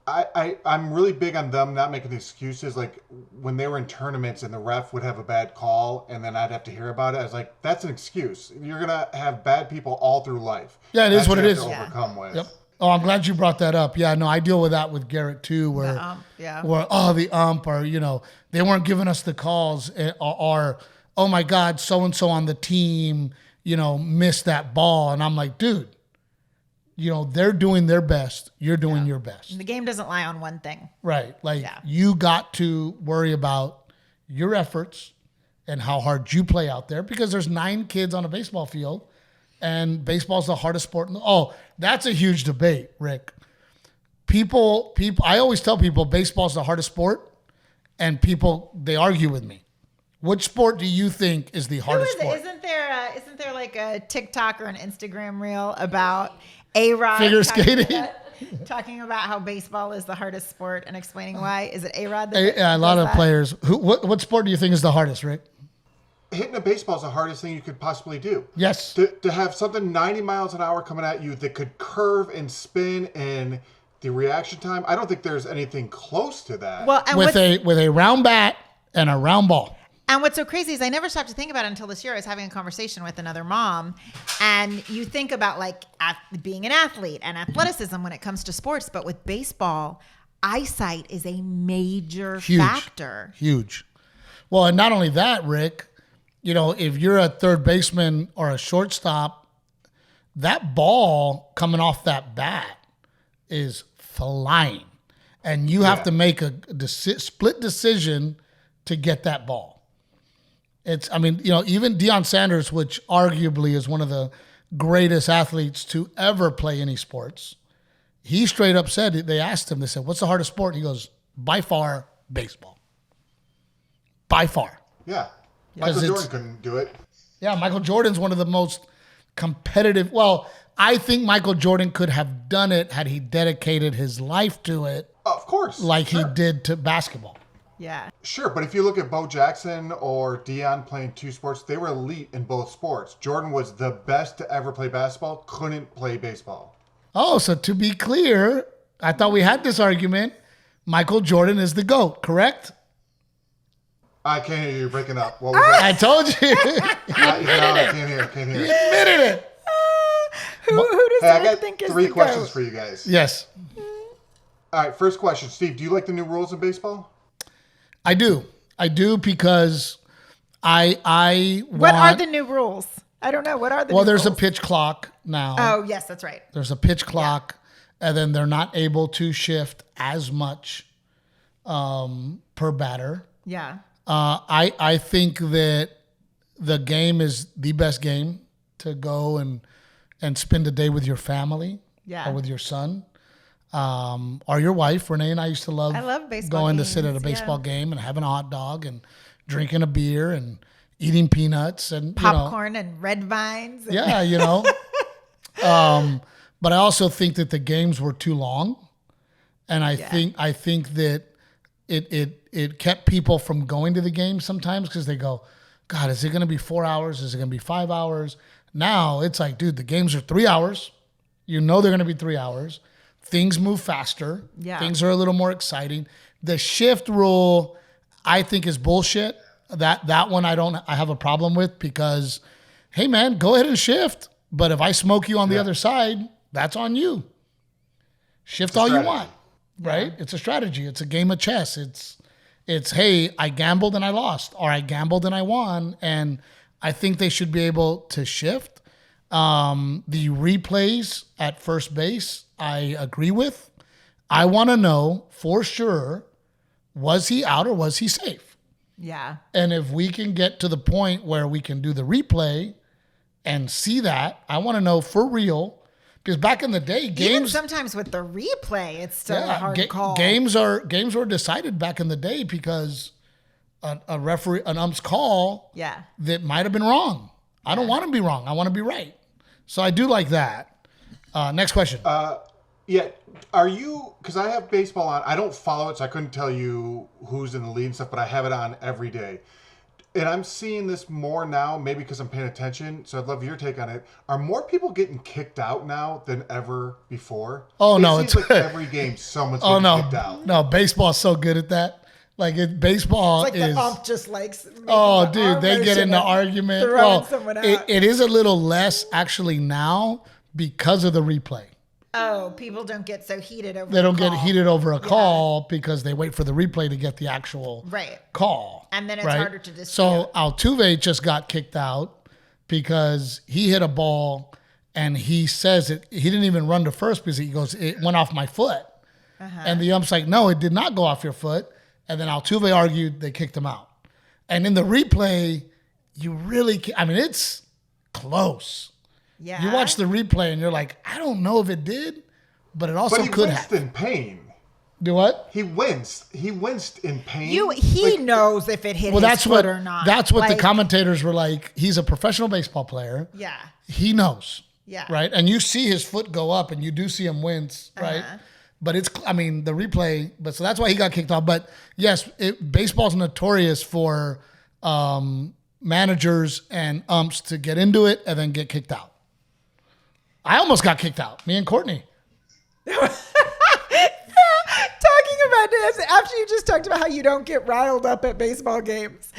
I'm really big on them not making excuses. Like when they were in tournaments and the ref would have a bad call and then I'd have to hear about it. I was like, that's an excuse. You're going to have bad people all through life. Yeah, it is what it is. To overcome with. Yep. Oh, I'm glad you brought that up. Yeah, no, I deal with that with Garrett too, where the ump, or they weren't giving us the calls, or oh my God, so and so on the team, missed that ball, and I'm like, dude, they're doing their best, you're doing your best. The game doesn't lie on one thing, right? You got to worry about your efforts and how hard you play out there because there's 9 kids on a baseball field. And baseball's the hardest sport. That's a huge debate, Rick. People. I always tell people baseball's the hardest sport, and they argue with me. Which sport do you think is the hardest sport? Isn't there like a TikTok or an Instagram reel about A-Rod figure skating? Talking about how baseball is the hardest sport and explaining why. Is it A-Rod? A lot of players. What sport do you think is the hardest, Rick? Hitting a baseball is the hardest thing you could possibly do. Yes. To have something 90 miles an hour coming at you that could curve and spin, and the reaction time, I don't think there's anything close to that. Well, and with a round bat and a round ball. And what's so crazy is I never stopped to think about it until this year. I was having a conversation with another mom, and you think about being an athlete and athleticism when it comes to sports, but with baseball, eyesight is a major factor. Huge. Well, and not only that, Rick, if you're a third baseman or a shortstop, that ball coming off that bat is flying. And you have to make a split decision to get that ball. Even Deion Sanders, which arguably is one of the greatest athletes to ever play any sports, he straight up said, they asked him, they said, what's the hardest sport? He goes, by far, baseball. By far. Yeah. Michael Jordan couldn't do it. Yeah, Michael Jordan's one of the most competitive. Well, I think Michael Jordan could have done it had he dedicated his life to it. Of course. Like he did to basketball. Yeah. Sure, but if you look at Bo Jackson or Deion playing 2 sports, they were elite in both sports. Jordan was the best to ever play basketball, couldn't play baseball. Oh, so to be clear, I thought we had this argument. Michael Jordan is the GOAT, correct? I can't hear you. You're breaking up. What was that? I told you. I can't hear. You admitted it. Who does I think got is 3 the questions GOAT? for you guys. Yes. All right, first question. Steve, do you like the new rules in baseball? I do because I want... What are the new rules? I don't know. What are the new rules? Well, there's a pitch clock now. Oh, yes, that's right. There's a pitch clock, and then they're not able to shift as much per batter. Yeah. I think that the game is the best game to go and spend a day with your family or with your son or your wife. Renae and I used to love baseball going games, to sit at a baseball game and having a hot dog and drinking a beer and eating peanuts and popcorn and red vines. But I also think that the games were too long. And I think that it kept people from going to the game sometimes because they go, God, is it going to be 4 hours? Is it going to be 5 hours? Now it's like, dude, the games are 3 hours. You know they're going to be 3 hours. Things move faster. Yeah. Things are a little more exciting. The shift rule, I think, is bullshit. That one I have a problem with because, hey man, go ahead and shift. But if I smoke you on the other side, that's on you. Shift all you want, right? It's a strategy. It's a game of chess. It's hey, I gambled and I lost, or I gambled and I won. And I think they should be able to shift. The replays at first base, I agree with. I want to know for sure, was he out or was he safe? Yeah. And if we can get to the point where we can do the replay and see that, I want to know for real. Because back in the day, games... Even sometimes with the replay, it's still a hard call. Games were decided back in the day because a referee, an ump's call that might have been wrong. I don't want to be wrong. I want to be right. So I do like that. Next question. Are you, because I have baseball on, I don't follow it, so I couldn't tell you who's in the lead and stuff, but I have it on every day. And I'm seeing this more now, maybe because I'm paying attention, so I'd love your take on it. Are more people getting kicked out now than ever before? Oh, no. It seems like every game someone's getting kicked out. No, baseball's so good at that. Baseball it's like is... the ump just likes... they get in the argument. Throwing someone out. It is a little less actually now because of the replay. Oh, people don't get so heated over They don't get heated over a call because they wait for the replay to get the actual call. And then it's harder to dispute. So Altuve just got kicked out because he hit a ball and he says he didn't even run to first because he goes, it went off my foot. And the ump's like, no, it did not go off your foot. And then Altuve argued, they kicked him out. And in the replay, you really it's close. Yeah. You watch the replay and you're like, I don't know if it did, but it also could have. But he winced in pain. Do what? He winced in pain. He knows if it hit his foot or not. That's what the commentators were like. He's a professional baseball player. Yeah. He knows. Yeah. Right? And you see his foot go up and you do see him wince, right? But the replay, so that's why he got kicked off. But yes, baseball's notorious for managers and umps to get into it and then get kicked out. I almost got kicked out, me and Courtney. Talking about this after you just talked about how you don't get riled up at baseball games.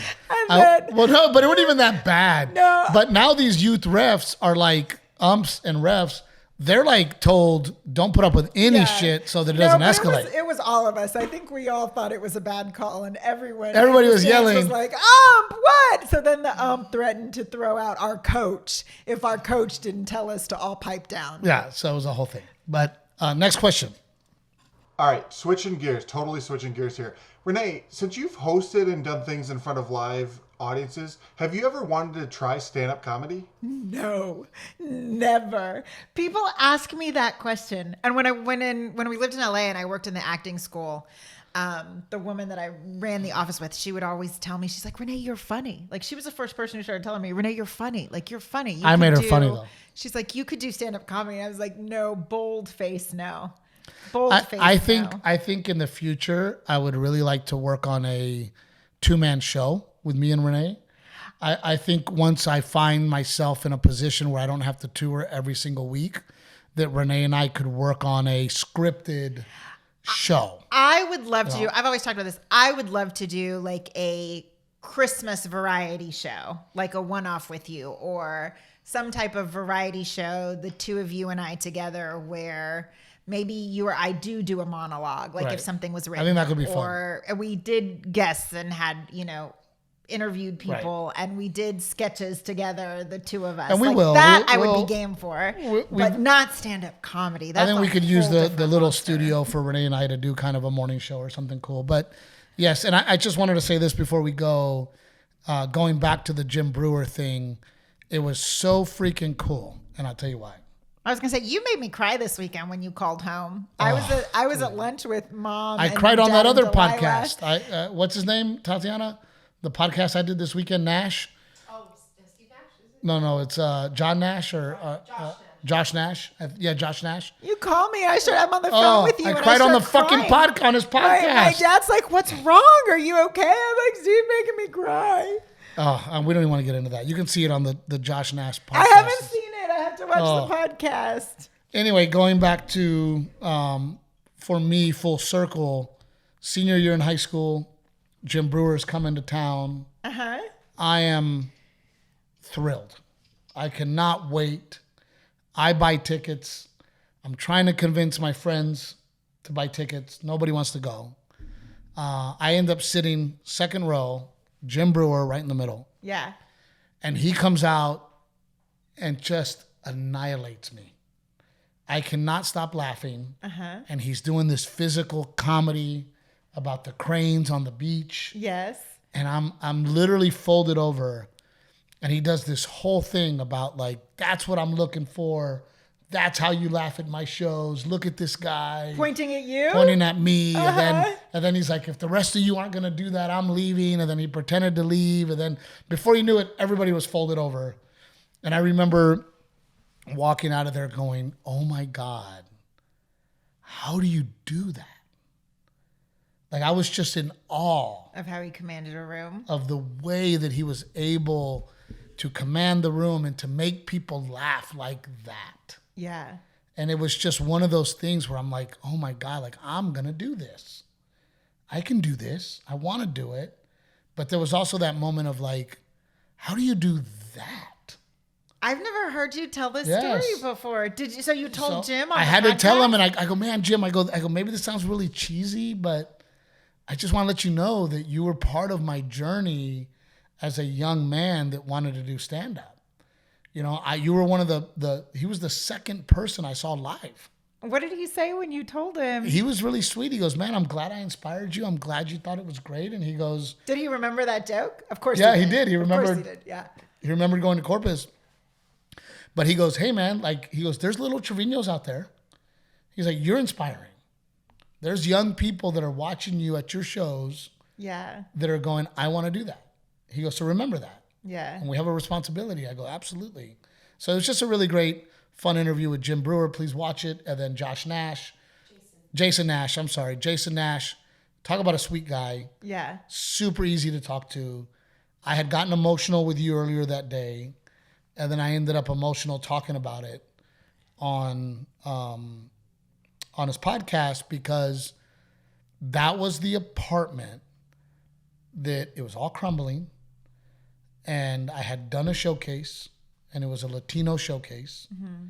And no, but it wasn't even that bad. No. But now these youth refs are like umps and refs. They're like told, don't put up with any shit so that it doesn't escalate. It was all of us. I think we all thought it was a bad call, and everybody was yelling. Was like, what? So then the ump threatened to throw out our coach if our coach didn't tell us to all pipe down. Yeah, so it was a whole thing. But next question. All right, totally switching gears here. Renae, since you've hosted and done things in front of live audiences, have you ever wanted to try stand-up comedy? No, never. People ask me that question. And when we lived in LA and I worked in the acting school, the woman that I ran the office with, she would always tell me, she's like, Renae, you're funny. Like, she was the first person who started telling me, Renae, you're funny. Like, you're funny. I made her funny though. She's like, you could do stand-up comedy. I was like, no, bold face, no. I think in the future, I would really like to work on a 2-man show with me and Renae. I think once I find myself in a position where I don't have to tour every single week, that Renae and I could work on a scripted show. I would love to do, I've always talked about this, I would love to do like a Christmas variety show, like a one-off with you, or some type of variety show, the two of you and I together, where maybe you or I do a monologue, like if something was written. I think that could be fun. Or we did guests and had, interviewed people and we did sketches together, the two of us. And we will. I would be game for, but not stand-up comedy. I think we could use the little studio for Renae and I to do kind of a morning show or something cool. But yes, and I just wanted to say this before we go, going back to the Jim Breuer thing, it was so freaking cool. And I'll tell you why. I was gonna say, you made me cry this weekend when you called home. I was at lunch with Mom. I cried on that other podcast. What's his name, Tatiana? The podcast I did this weekend, Nash. Oh, Steve Nash? Is it? No, it's John Nash or Josh Nash. Yeah, Josh Nash. You call me. I'm on the phone with you. I cried on the fucking on his podcast. My dad's like, "What's wrong? Are you okay?" I'm like, "Steve making me cry." Oh, we don't even want to get into that. You can see it on the Josh Nash podcast. I haven't seen it. I have to watch the podcast. Anyway, going back to, for me, full circle, senior year in high school, Jim Breuer is coming to town. Uh-huh. I am thrilled. I cannot wait. I buy tickets. I'm trying to convince my friends to buy tickets. Nobody wants to go. I end up sitting second row, Jim Breuer right in the middle. Yeah. And he comes out and just annihilates me. I cannot stop laughing. Uh-huh. And he's doing this physical comedy about the cranes on the beach. Yes. And I'm literally folded over. And he does this whole thing about like, that's what I'm looking for. That's how you laugh at my shows. Look at this guy. Pointing at you? Pointing at me. Uh-huh. And then he's like, if the rest of you aren't going to do that, I'm leaving. And then he pretended to leave. And then before you knew it, everybody was folded over. And I remember walking out of there going, oh my God, how do you do that? Like I was just in awe. Of how he commanded a room. Of the way that he was able to command the room and to make people laugh like that. Yeah. And it was just one of those things where I'm like, oh my God, like I'm going to do this. I can do this. I want to do it. But there was also that moment of like, how do you do that? I've never heard you tell this story before. Did you? So you told Jim on I the had podcast? to tell him, and I go, man, Jim, I go, maybe this sounds really cheesy, but I just want to let you know that you were part of my journey as a young man that wanted to do stand-up. You know, you were one of he was the second person I saw live. What did he say when you told him? He was really sweet. He goes, man, I'm glad I inspired you. I'm glad you thought it was great. And he goes... Did he remember that joke? Of course he did. He remembered. Of course he did, yeah. He remembered going to Corpus. But he goes, hey, man, like, he goes, there's little Treviños out there. He's like, you're inspiring. There's young people that are watching you at your shows. Yeah. That are going, I want to do that. He goes, so remember that. Yeah. And we have a responsibility. I go, absolutely. So it was just a really great, fun interview with Jim Breuer. Please watch it. And then Jason Nash. Talk about a sweet guy. Yeah. Super easy to talk to. I had gotten emotional with you earlier that day. And then I ended up emotional talking about it on his podcast because that was the apartment that it was all crumbling. And I had done a showcase, and it was a Latino showcase. Mm-hmm.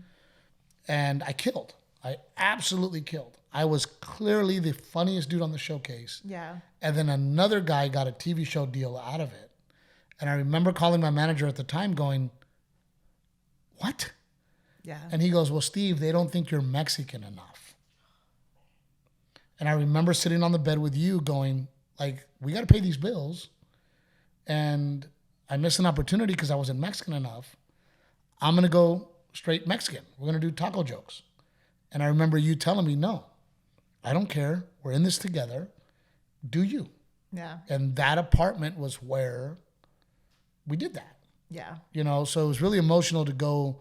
And I killed. I absolutely killed. I was clearly the funniest dude on the showcase. Yeah. And then another guy got a TV show deal out of it. And I remember calling my manager at the time going, what? Yeah. And he goes, well, Steve, they don't think you're Mexican enough. And I remember sitting on the bed with you going, like, we got to pay these bills. And I missed an opportunity because I wasn't Mexican enough. I'm going to go straight Mexican. We're going to do taco jokes. And I remember you telling me, no, I don't care. We're in this together. Do you? Yeah. And that apartment was where we did that. Yeah. You know, so it was really emotional to go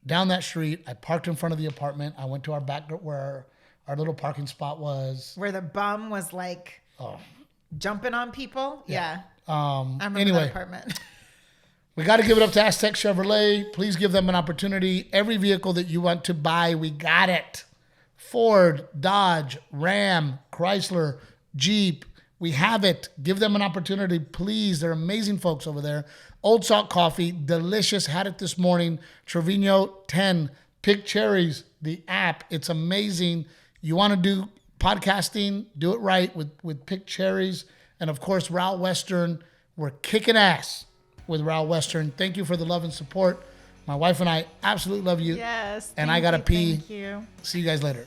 down that street. I parked in front of the apartment. I went to our back where our little parking spot was. Where the bum was like jumping on people. Yeah. I remember anyway, that apartment. We got to give it up to Aztec Chevrolet. Please give them an opportunity. Every vehicle that you want to buy, we got it. Ford, Dodge, Ram, Chrysler, Jeep. We have it. Give them an opportunity, please. They're amazing folks over there. Old Salt Coffee, delicious. Had it this morning. Treviño 10. Pick Cherries, the app. It's amazing. You want to do podcasting, do it right with Pick Cherries. And of course, Raul Western. We're kicking ass with Raul Western. Thank you for the love and support. My wife and I absolutely love you. Yes. And I got to pee. Thank you. See you guys later.